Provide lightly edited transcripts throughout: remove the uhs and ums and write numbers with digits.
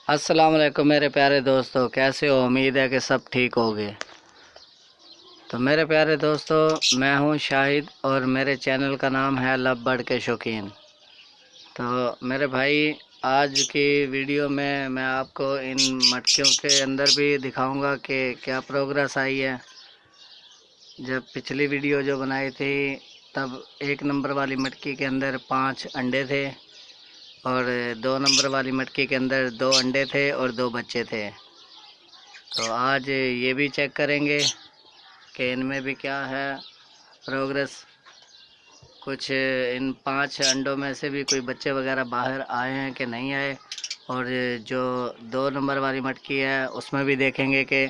अस्सलाम वालेकुम मेरे प्यारे दोस्तों, कैसे हो? उम्मीद है कि सब ठीक होगे। तो मेरे प्यारे दोस्तों, मैं हूं शाहिद और मेरे चैनल का नाम है लव बर्ड के शौकीन। तो मेरे भाई, आज की वीडियो में मैं आपको इन मटकियों के अंदर भी दिखाऊंगा कि क्या प्रोग्रेस आई है। जब पिछली वीडियो जो बनाई थी तब 1 नंबर वाली मटकी के अंदर 5 अंडे थे और 2 नंबर वाली मटकी के अंदर 2 अंडे थे और 2 बच्चे थे। तो आज ये भी चेक करेंगे कि इनमें भी क्या है प्रोग्रेस। कुछ इन 5 अंडों में से भी कोई बच्चे वगैरह बाहर आए हैं कि नहीं आए। और जो 2 नंबर वाली मटकी है उसमें भी देखेंगे कि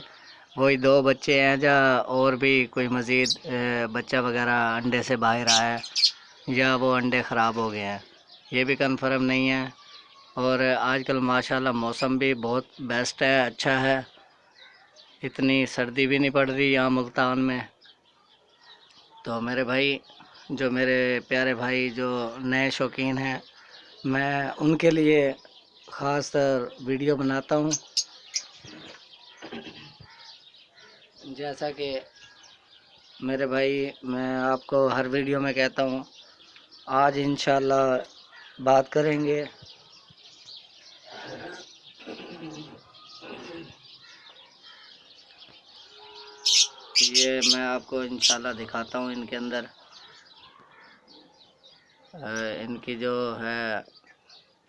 वही 2 बच्चे हैं या और भी कोई मज़ीद बच्चा वगैरह अंडे से बाहर आया है या वो अंडे ख़राब हो गए हैं, ये भी कंफर्म नहीं है। और आजकल माशाल्लाह मौसम भी बहुत बेस्ट है, अच्छा है, इतनी सर्दी भी नहीं पड़ रही यहाँ मुल्तान में। तो मेरे भाई, जो मेरे प्यारे भाई जो नए शौकीन हैं, मैं उनके लिए ख़ास तर वीडियो बनाता हूँ। जैसा कि मेरे भाई, मैं आपको हर वीडियो में कहता हूँ, आज इंशाल्लाह बात करेंगे ये मैं आपको इंशाल्लाह दिखाता हूँ इनके अंदर इनकी जो है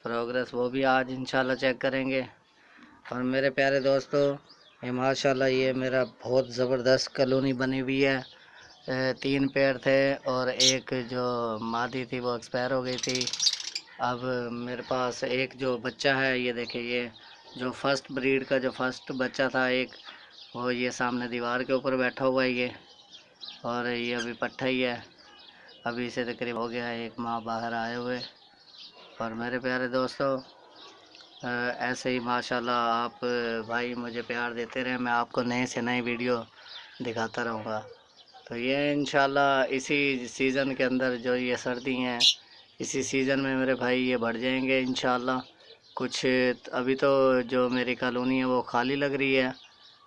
प्रोग्रेस, वो भी आज इंशाल्लाह चेक करेंगे। और मेरे प्यारे दोस्तों, ये माशाल्लाह ये मेरा बहुत ज़बरदस्त कॉलोनी बनी हुई है। 3 पेड़ थे और एक जो मादी थी वो एक्सपायर हो गई थी। अब मेरे पास एक जो बच्चा है, ये देखिए, ये जो फर्स्ट ब्रीड का जो फर्स्ट बच्चा था एक, वो ये सामने दीवार के ऊपर बैठा हुआ है ये। और ये अभी पट्ठा ही है, अभी से तकरीब हो गया 1 माह बाहर आए हुए। और मेरे प्यारे दोस्तों, ऐसे ही माशाल्लाह आप भाई मुझे प्यार देते रहें, मैं आपको नए से नई वीडियो दिखाता रहूँगा। तो ये इंशाल्लाह इसी सीज़न के अंदर, जो ये सर्दी हैं, इसी सीज़न में मेरे भाई ये बढ़ जाएंगे इंशाल्लाह। कुछ अभी तो जो मेरी कॉलोनी है वो खाली लग रही है,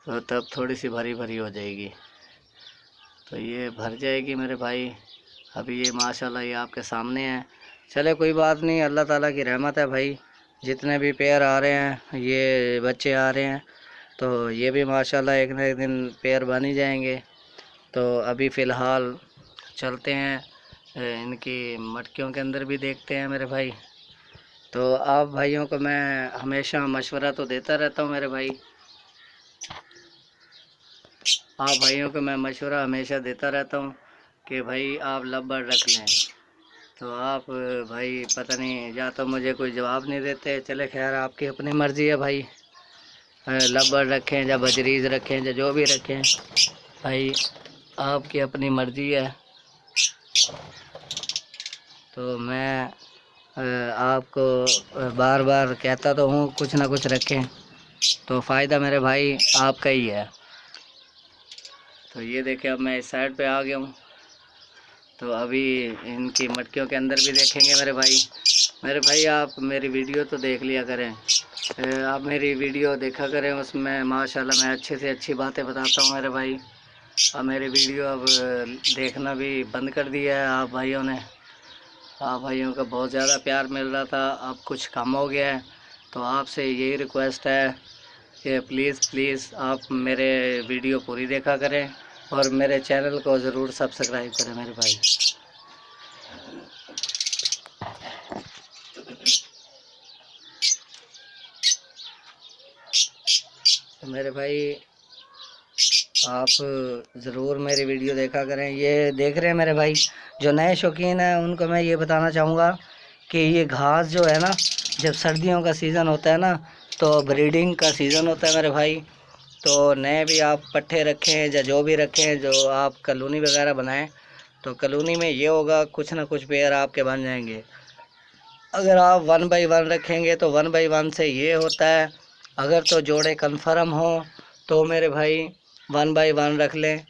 तो तब थोड़ी सी भरी भरी हो जाएगी, तो ये भर जाएगी मेरे भाई। अभी ये माशाल्लाह ये आपके सामने है। चले कोई बात नहीं, अल्लाह ताला की रहमत है भाई। जितने भी पेयर आ रहे हैं, ये बच्चे आ रहे हैं, तो ये भी माशाल्लाह एक न एक दिन पेयर बन ही जाएंगे। तो अभी फ़िलहाल चलते हैं इनकी मटकियों के अंदर भी देखते हैं मेरे भाई। तो आप भाइयों को मैं हमेशा मशवरा तो देता रहता हूँ मेरे भाई, आप भाइयों को मैं मशवरा हमेशा देता रहता हूँ कि भाई आप लव बर्ड रख लें। तो आप भाई पता नहीं, या तो मुझे कोई जवाब नहीं देते। चले खैर, आपकी अपनी मर्ज़ी है भाई, लव बर्ड रखें या बजरीज़ रखें या जो भी रखें, भाई आपकी अपनी मर्ज़ी है। तो मैं आपको बार बार कहता तो हूँ कुछ ना कुछ रखें, तो फ़ायदा मेरे भाई आपका ही है। तो ये देखें, अब मैं इस साइड पे आ गया हूँ, तो अभी इनकी मटकियों के अंदर भी देखेंगे मेरे भाई। मेरे भाई, आप मेरी वीडियो तो देख लिया करें, आप मेरी वीडियो देखा करें, उसमें माशाल्लाह मैं अच्छे से अच्छी बातें बताता हूँ मेरे भाई। अब मेरी वीडियो अब देखना भी बंद कर दिया है आप भाइयों ने। आप भाइयों का बहुत ज़्यादा प्यार मिल रहा था, अब कुछ कम हो गया है। तो आपसे यही रिक्वेस्ट है कि प्लीज़ आप मेरे वीडियो पूरी देखा करें और मेरे चैनल को ज़रूर सब्सक्राइब करें मेरे भाई। तो मेरे भाई, आप ज़रूर मेरी वीडियो देखा करें। ये देख रहे हैं मेरे भाई, जो नए शौकीन हैं उनको मैं ये बताना चाहूँगा कि ये घास जो है ना, जब सर्दियों का सीज़न होता है ना, तो ब्रीडिंग का सीज़न होता है मेरे भाई। तो नए भी आप पट्ठे रखें या जो भी रखें, जो आप कॉलोनी वगैरह बनाएं, तो कॉलोनी में ये होगा कुछ ना कुछ पेयर आपके बन जाएंगे। अगर आप 1 बाई 1 रखेंगे तो 1 बाई 1 से ये होता है, अगर तो जोड़े कन्फर्म हो तो मेरे भाई 1 बाई 1 रख लें।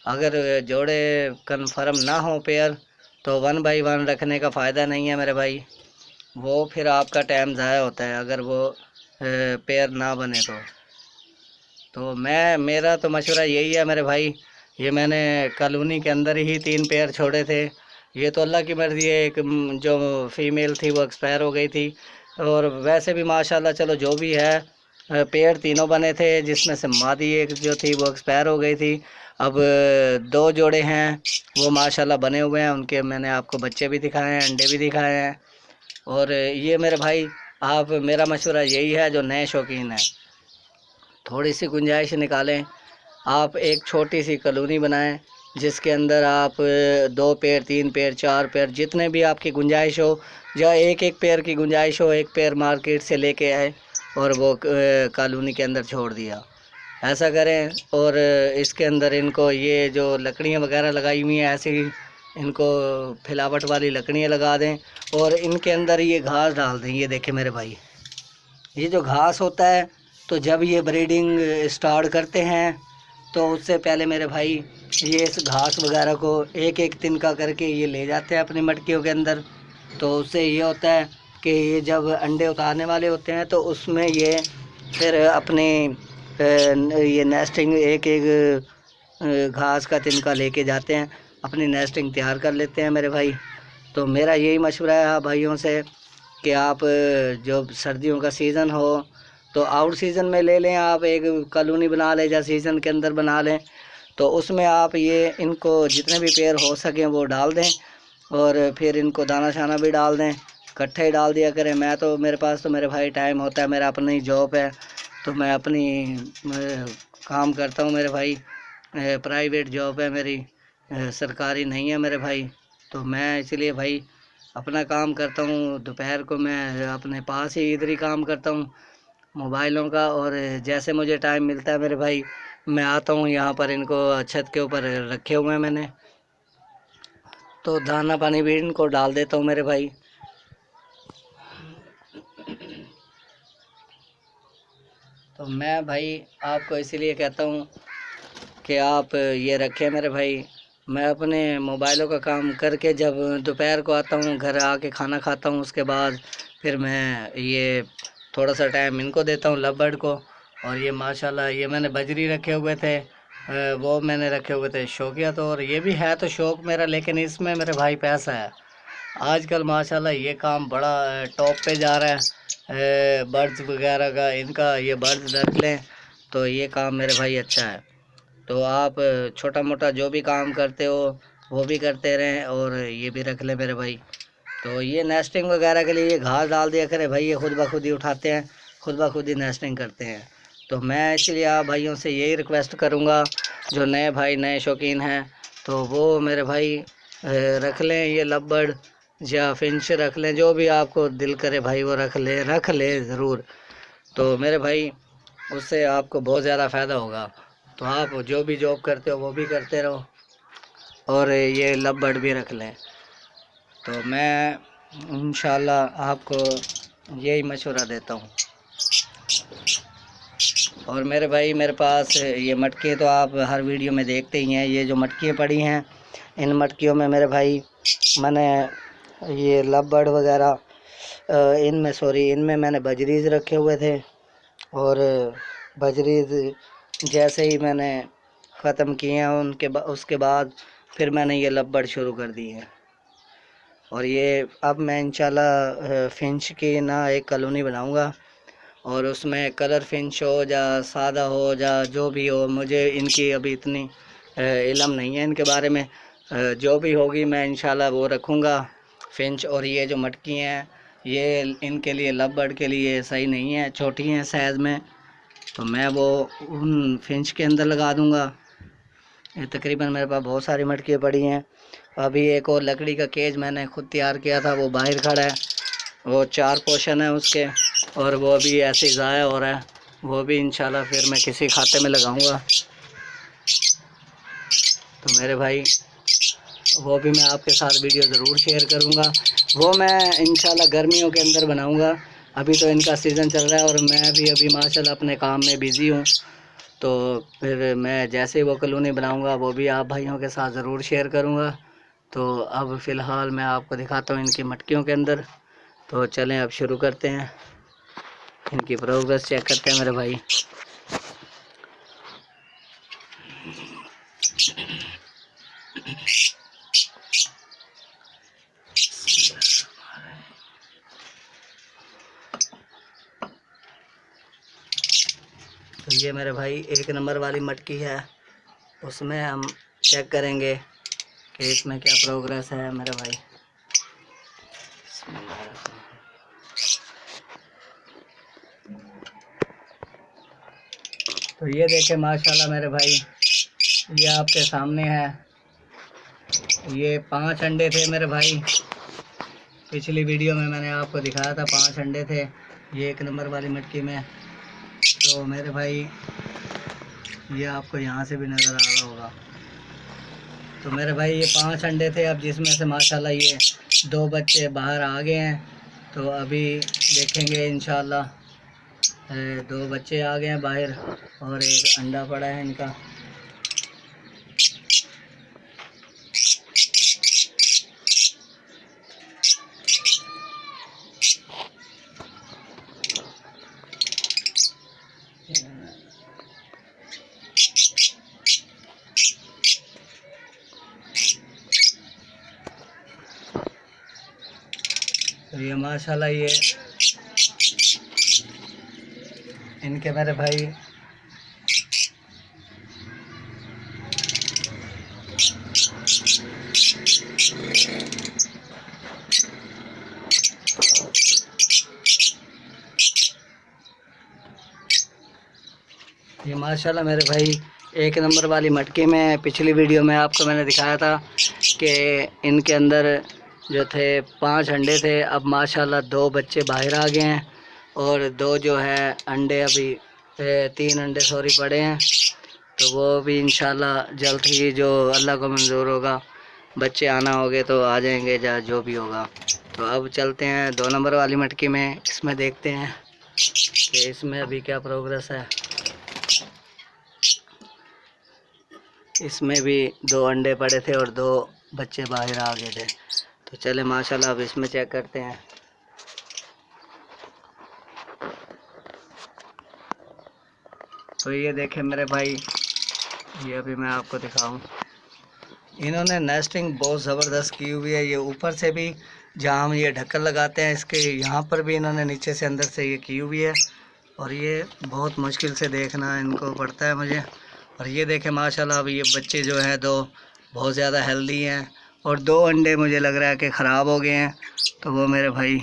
अगर जोड़े कन्फर्म ना हो पेयर, तो 1 बाई 1 रखने का फ़ायदा नहीं है मेरे भाई, वो फिर आपका टाइम ज़ाया होता है। अगर वो पेड़ ना बने तो मेरा तो मशवरा यही है मेरे भाई। ये मैंने कॉलोनी के अंदर ही 3 पेड़ छोड़े थे। ये तो अल्लाह की मर्ज़ी है, एक जो फीमेल थी वो एक्सपायर हो गई थी। और वैसे भी माशाल्लाह चलो जो भी है, पेड़ तीनों बने थे, जिसमें से मादी एक जो थी वो एक्सपायर हो गई थी। अब 2 जोड़े हैं वो माशाल्लाह बने हुए हैं, उनके मैंने आपको बच्चे भी दिखाए हैं, अंडे भी दिखाए हैं। और ये मेरे भाई, आप मेरा मशवरा यही है, जो नए शौकीन हैं थोड़ी सी गुंजाइश निकालें। आप एक छोटी सी कॉलोनी बनाएं जिसके अंदर आप 2 पेड़ 3 पेड़ 4 पेड़ जितने भी आपकी गुंजाइश हो, या एक पेड़ की गुंजाइश हो, एक पेड़ मार्केट से लेके आए और वो कॉलोनी के अंदर छोड़ दिया, ऐसा करें। और इसके अंदर इनको ये जो लकड़ियाँ वगैरह लगाई हुई हैं ऐसी इनको फिलावट वाली लकड़ियाँ लगा दें, और इनके अंदर ये घास डाल दें। ये देखें मेरे भाई, ये जो घास होता है, तो जब ये ब्रीडिंग स्टार्ट करते हैं तो उससे पहले मेरे भाई ये इस घास वगैरह को एक एक तिनका करके ये ले जाते हैं अपनी मटकियों के अंदर। तो उससे ये होता है कि ये जब अंडे उतारने वाले होते हैं तो उसमें ये फिर अपनी ये नेस्टिंग एक एक घास का तिनका लेके जाते हैं, अपनी नेस्टिंग तैयार कर लेते हैं मेरे भाई। तो मेरा यही मशवरा है भाइयों से कि आप जब सर्दियों का सीज़न हो तो आउट सीज़न में ले लें, आप एक कॉलोनी बना लें या सीज़न के अंदर बना लें। तो उसमें आप ये इनको जितने भी पेड़ हो सकें वो डाल दें, और फिर इनको दाना शाना भी डाल दें, इकट्ठे ही डाल दिया करें। मैं तो मेरे पास तो मेरे भाई टाइम होता है, मेरा अपनी जॉब है, तो मैं अपनी काम करता हूँ मेरे भाई, प्राइवेट जॉब है मेरी, सरकारी नहीं है मेरे भाई। तो मैं इसलिए भाई अपना काम करता हूँ, दोपहर को मैं अपने पास ही इधर ही काम करता हूँ मोबाइलों का। और जैसे मुझे टाइम मिलता है मेरे भाई मैं आता हूँ यहाँ पर, इनको छत के ऊपर रखे हुए हैं मैंने, तो दाना पानी भी इनको डाल देता हूँ मेरे भाई। तो मैं भाई आपको इसीलिए कहता हूँ कि आप ये रखें मेरे भाई। मैं अपने मोबाइलों का काम करके जब दोपहर को आता हूँ, घर आके खाना खाता हूँ, उसके बाद फिर मैं ये थोड़ा सा टाइम इनको देता हूँ लव बर्ड को। और ये माशाल्लाह ये मैंने बजरी रखे हुए थे, वो मैंने रखे हुए थे शौकिया तौर। ये भी है तो शौक़ मेरा, लेकिन इसमें मेरे भाई पैसा है आजकल माशाल्लाह, ये काम बड़ा टॉप पे जा रहा है बर्ड्स वगैरह का। इनका ये बर्ड्स रख लें तो ये काम मेरे भाई अच्छा है। तो आप छोटा मोटा जो भी काम करते हो वो भी करते रहें, और ये भी रख लें मेरे भाई। तो ये नेस्टिंग वगैरह के लिए ये घास डाल दिया करें भाई, ये खुद ब खुद ही उठाते हैं, खुद ब खुद ही नेस्टिंग करते हैं। तो मैं इसलिए आप भाइयों से यही रिक्वेस्ट करूँगा, जो नए भाई नए शौकीन हैं तो वो मेरे भाई रख लें ये लव बर्ड या फिंच रख लें, जो भी आपको दिल करे भाई वो रख ले ज़रूर। तो मेरे भाई उससे आपको बहुत ज़्यादा फ़ायदा होगा। तो आप जो भी जॉब करते हो वो भी करते रहो, और ये लव बर्ड भी रख लें। तो मैं इंशाल्लाह आपको यही मशवरा देता हूँ। और मेरे भाई मेरे पास ये मटके तो आप हर वीडियो में देखते ही हैं, ये जो मटकियाँ पड़ी हैं इन मटकियों में मेरे भाई मैंने ये लव बर्ड वगैरह इनमें मैंने बजरीज रखे हुए थे। और बजरीज जैसे ही मैंने ख़त्म किए हैं उसके बाद फिर मैंने ये लव बर्ड शुरू कर दी है। और ये अब मैं इंशाल्लाह फिंच की ना एक कॉलोनी बनाऊंगा, और उसमें कलर फिंच हो या सादा हो या जो भी हो, मुझे इनकी अभी इतनी इल्म नहीं है इनके बारे में। जो भी होगी मैं इंशाल्लाह वो रखूँगा फिंच। और ये जो मटकी हैं ये इनके लिए लव बर्ड के लिए सही नहीं है, छोटी हैं साइज़ में, तो मैं वो उन फिंच के अंदर लगा दूँगा। ये तकरीबन मेरे पास बहुत सारी मटकियाँ पड़ी हैं। अभी एक और लकड़ी का केज मैंने खुद तैयार किया था, वो बाहर खड़ा है, वो 4 पोर्शन है उसके, और वो भी ऐसे ज़ाया हो रहा है। वो भी इंशाल्लाह फिर मैं किसी खाते में लगाऊंगा। तो मेरे भाई वो भी मैं आपके साथ वीडियो ज़रूर शेयर करूंगा। वो मैं इंशाल्लाह गर्मियों के अंदर बनाऊंगा। अभी तो इनका सीज़न चल रहा है और मैं भी अभी माशाल्लाह अपने काम में बिज़ी हूँ। तो फिर मैं जैसे ही वो कॉलोनी बनाऊंगा वो भी आप भाइयों के साथ ज़रूर शेयर करूंगा। तो अब फ़िलहाल मैं आपको दिखाता हूँ इनकी मटकियों के अंदर। तो चलें अब शुरू करते हैं। इनकी प्रोग्रेस चेक करते हैं मेरे भाई। तो ये मेरे भाई 1 नंबर वाली मटकी है, उसमें हम चेक करेंगे कि इसमें क्या प्रोग्रेस है मेरे भाई। तो ये देखें माशाल्लाह मेरे भाई, ये आपके सामने है। ये 5 अंडे थे मेरे भाई, पिछली वीडियो में मैंने आपको दिखाया था 5 अंडे थे ये 1 नंबर वाली मटकी में। तो मेरे भाई ये आपको यहाँ से भी नज़र आ रहा होगा। तो मेरे भाई ये 5 अंडे थे, अब जिसमें से माशाल्लाह ये 2 बच्चे बाहर आ गए हैं। तो अभी देखेंगे इंशाल्लाह 2 बच्चे आ गए हैं बाहर और 1 अंडा पड़ा है इनका। तो ये माशाल्लाह ये इनके मेरे भाई ये माशाल्लाह मेरे भाई 1 नंबर वाली मटकी में पिछली वीडियो में आपको मैंने दिखाया था कि इनके अंदर जो थे 5 अंडे थे। अब माशाल्लाह 2 बच्चे बाहर आ गए हैं और 2 जो है अंडे अभी 3 अंडे सॉरी पड़े हैं। तो वो भी इंशाल्लाह जल्द ही जो अल्लाह को मंजूर होगा बच्चे आना होंगे तो आ जाएंगे जो भी होगा। तो अब चलते हैं 2 नंबर वाली मटकी में, इसमें देखते हैं कि इसमें अभी क्या प्रोग्रेस है। इसमें भी 2 अंडे पड़े थे और 2 बच्चे बाहर आ गए थे। तो चले माशाल्लाह अब इसमें चेक करते हैं। तो ये देखें मेरे भाई, ये अभी मैं आपको दिखाऊं, इन्होंने नेस्टिंग बहुत ज़बरदस्त की हुई है। ये ऊपर से भी जहाँ हम ये ढक्कन लगाते हैं इसके यहाँ पर भी इन्होंने नीचे से अंदर से ये की हुई है और ये बहुत मुश्किल से देखना इनको पड़ता है मुझे। और ये देखें माशाल्लाह अब ये बच्चे जो हैं 2 बहुत ज़्यादा हेल्दी हैं और 2 अंडे मुझे लग रहा है कि ख़राब हो गए हैं। तो वो मेरे भाई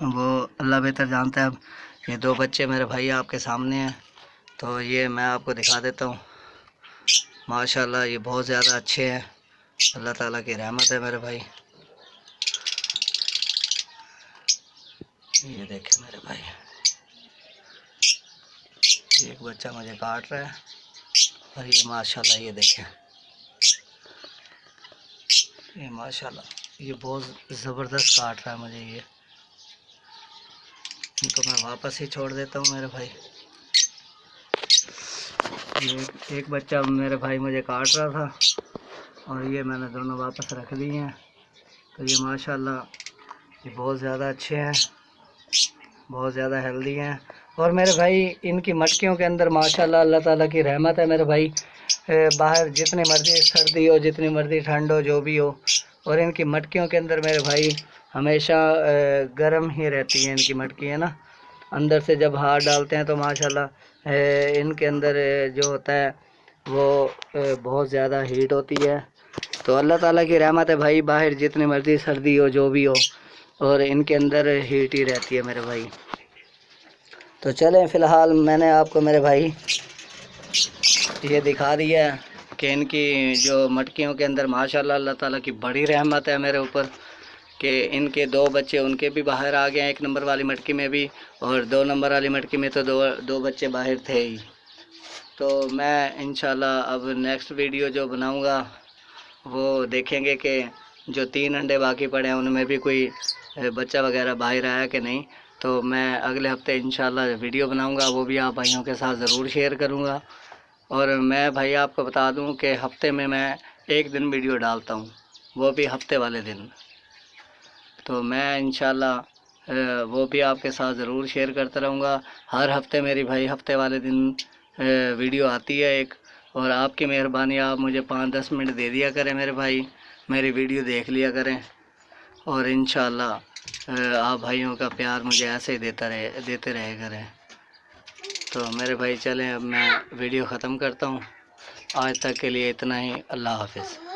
वो अल्लाह बेहतर जानता है। अब ये 2 बच्चे मेरे भाई आपके सामने हैं, तो ये मैं आपको दिखा देता हूँ। माशाल्लाह ये बहुत ज़्यादा अच्छे हैं, अल्लाह ताला की रहमत है मेरे भाई। ये देखें मेरे भाई, एक बच्चा मुझे काट रहा है और ये माशाल्लाह ये देखें, ये माशाल्लाह ये बहुत ज़बरदस्त काट रहा है मुझे। ये इनको मैं वापस ही छोड़ देता हूँ मेरे भाई। ये एक बच्चा मेरे भाई मुझे काट रहा था और ये मैंने दोनों वापस रख दिए हैं। तो ये माशाल्लाह ये बहुत ज़्यादा अच्छे हैं, बहुत ज़्यादा हेल्दी हैं। और मेरे भाई इनकी मटकियों के अंदर माशाल्लाह अल्लाह ताला की रहमत है मेरे भाई। बाहर जितनी मर्ज़ी सर्दी हो, जितनी मर्ज़ी ठंड हो, जो भी हो, और इनकी मटकियों के अंदर मेरे भाई हमेशा गर्म ही रहती है इनकी मटकी, है ना। अंदर से जब हाथ डालते हैं तो माशाल्लाह इनके अंदर जो होता है वो बहुत ज़्यादा हीट होती है। तो अल्लाह ताला की रहमत है भाई, बाहर जितनी मर्ज़ी सर्दी हो, जो भी हो, और इनके अंदर हीट ही रहती है मेरे भाई। तो चलें फ़िलहाल मैंने आपको मेरे भाई ये दिखा दिया है कि इनकी जो मटकियों के अंदर माशाल्लाह अल्लाह ताला की बड़ी रहमत है मेरे ऊपर कि इनके 2 बच्चे उनके भी बाहर आ गए हैं, 1 नंबर वाली मटकी में भी, और 2 नंबर वाली मटकी में तो दो बच्चे बाहर थे ही। तो मैं इंशाल्लाह अब नेक्स्ट वीडियो जो बनाऊंगा वो देखेंगे कि जो 3 अंडे बाकी पड़े हैं उनमें भी कोई बच्चा वगैरह बाहर आया कि नहीं। तो मैं अगले हफ्ते इंशाल्लाह वीडियो बनाऊंगा, वो भी आप भाइयों के साथ ज़रूर शेयर करूंगा। और मैं भाई आपको बता दूं कि हफ्ते में मैं 1 दिन वीडियो डालता हूं, वो भी हफ्ते वाले दिन। तो मैं इंशाल्लाह वो भी आपके साथ ज़रूर शेयर करता रहूँगा। हर हफ्ते मेरी भाई हफ्ते वाले दिन वीडियो आती है एक, और आपकी मेहरबानी, आप मुझे 5-10 मिनट दे दिया करें मेरे भाई, मेरी वीडियो देख लिया करें, और इंशाल्लाह आप भाइयों का प्यार मुझे ऐसे ही देते रहे करें। तो मेरे भाई चलें, अब मैं वीडियो ख़त्म करता हूँ। आज तक के लिए इतना ही। अल्लाह हाफ़िज़।